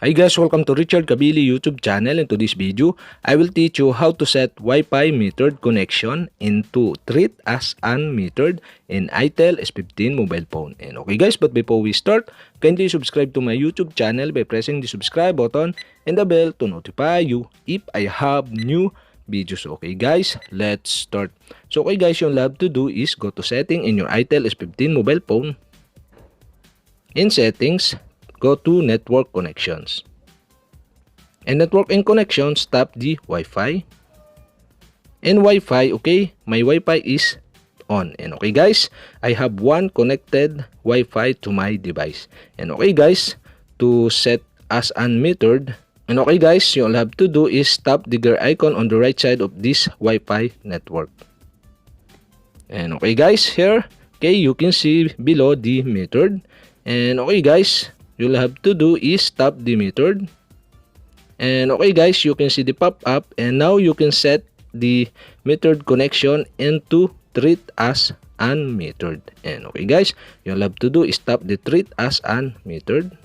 Hi guys, welcome to Richard Cabile YouTube channel. In today's video, I will teach you how to set Wi-Fi metered connection into treat as unmetered in itel S15 mobile phone. And okay guys, but before we start, kindly subscribe to my YouTube channel by pressing the subscribe button and the bell to notify you if I have new videos. Okay guys, let's start. So okay guys, yung you'll have to do is go to setting in your itel S15 mobile phone. In settings, go to network connections. And network and connections, tap the Wi-Fi. And Wi-Fi, okay, my Wi-Fi is on. And okay guys, I have one connected Wi-Fi to my device. And okay guys, to set as unmetered, and okay guys, you'll have to do is tap the gear icon on the right side of this Wi-Fi network. And okay guys, here, okay, you can see below the metered. And okay guys, you'll have to do is tap the metered. And okay guys, you can see the pop-up, and now you can set the metered connection into treat as unmetered. And okay guys, you'll have to do is tap the treat as unmetered.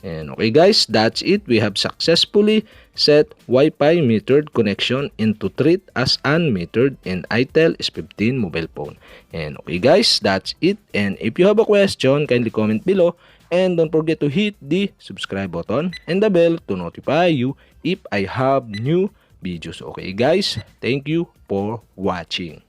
And okay guys, that's it. We have successfully set Wi-Fi metered connection into treat as unmetered in itel S15 mobile phone. And okay guys, that's it. And if you have a question, kindly comment below. And don't forget to hit the subscribe button and the bell to notify you if I have new videos. Okay guys, thank you for watching.